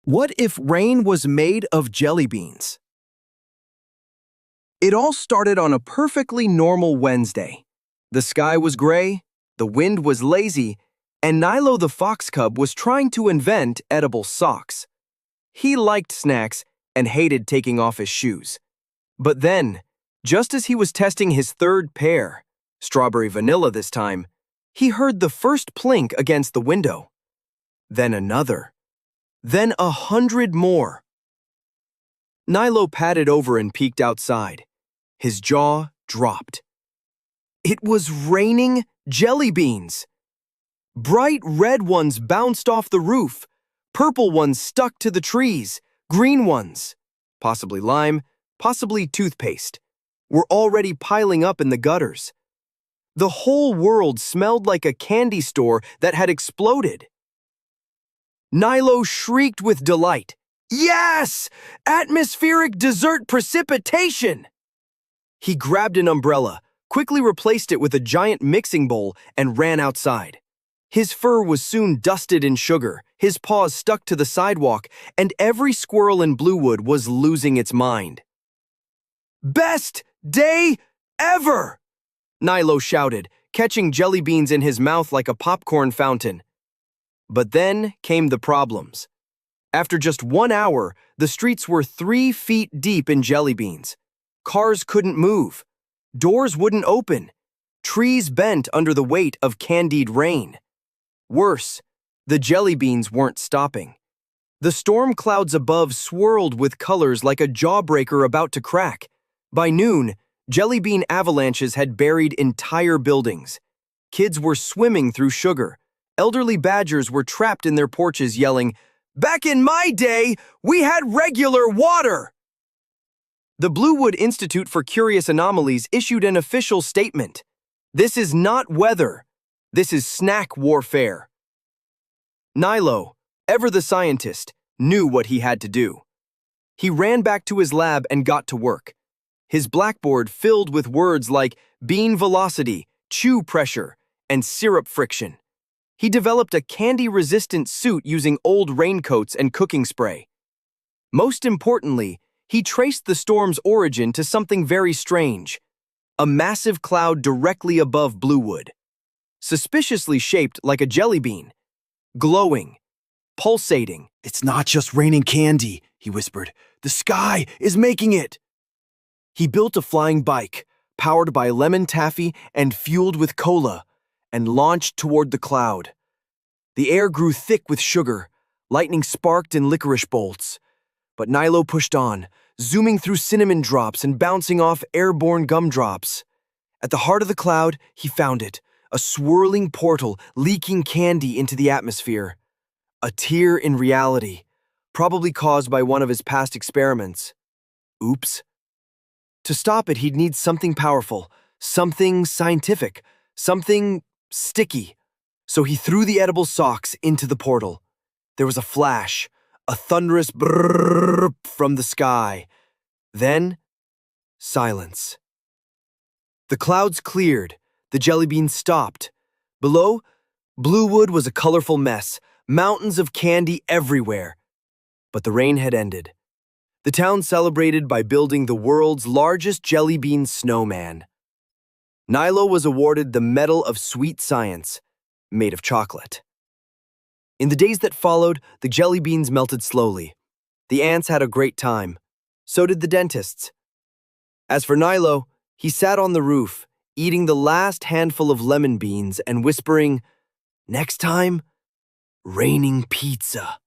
What if rain was made of jelly beans? It all started on a perfectly normal Wednesday. The sky was gray, the wind was lazy, and Nilo the fox cub was trying to invent edible socks. He liked snacks and hated taking off his shoes. But then, just as he was testing his third pair, strawberry vanilla this time, he heard the first plink against the window. Then another. Then 100 more. Nilo padded over and peeked outside. His jaw dropped. It was raining jelly beans. Bright red ones bounced off the roof. Purple ones stuck to the trees. Green ones, possibly lime, possibly toothpaste, were already piling up in the gutters. The whole world smelled like a candy store that had exploded. Nilo shrieked with delight. Yes! Atmospheric dessert precipitation! He grabbed an umbrella, quickly replaced it with a giant mixing bowl, and ran outside. His fur was soon dusted in sugar, his paws stuck to the sidewalk, and every squirrel in Bluewood was losing its mind. Best day ever! Nilo shouted, catching jelly beans in his mouth like a popcorn fountain. But then came the problems. After just 1 hour, the streets were 3 feet deep in jelly beans. Cars couldn't move. Doors wouldn't open. Trees bent under the weight of candied rain. Worse, the jelly beans weren't stopping. The storm clouds above swirled with colors like a jawbreaker about to crack. By noon, jelly bean avalanches had buried entire buildings. Kids were swimming through sugar. Elderly badgers were trapped in their porches yelling, "Back in my day, we had regular water!" The Bluewood Institute for Curious Anomalies issued an official statement. This is not weather. This is snack warfare. Nilo, ever the scientist, knew what he had to do. He ran back to his lab and got to work. His blackboard filled with words like bean velocity, chew pressure, and syrup friction. He developed a candy-resistant suit using old raincoats and cooking spray. Most importantly, he traced the storm's origin to something very strange, a massive cloud directly above Bluewood, suspiciously shaped like a jelly bean, glowing, pulsating. "It's not just raining candy," he whispered. "The sky is making it." He built a flying bike, powered by lemon taffy and fueled with cola, and launched toward the cloud. The air grew thick with sugar, lightning sparked in licorice bolts. But Nilo pushed on, zooming through cinnamon drops and bouncing off airborne gumdrops. At the heart of the cloud, he found it, a swirling portal leaking candy into the atmosphere. A tear in reality, probably caused by one of his past experiments. Oops. To stop it, he'd need something powerful, something scientific, something sticky. So he threw the edible socks into the portal. There was a flash, a thunderous brrrr from the sky. Then, silence. The clouds cleared, the jelly beans stopped. Below, Bluewood was a colorful mess, mountains of candy everywhere. But the rain had ended. The town celebrated by building the world's largest jelly bean snowman. Nilo was awarded the Medal of Sweet Science, made of chocolate. In the days that followed, the jelly beans melted slowly. The ants had a great time. So did the dentists. As for Nilo, he sat on the roof, eating the last handful of lemon beans and whispering, "Next time, raining pizza."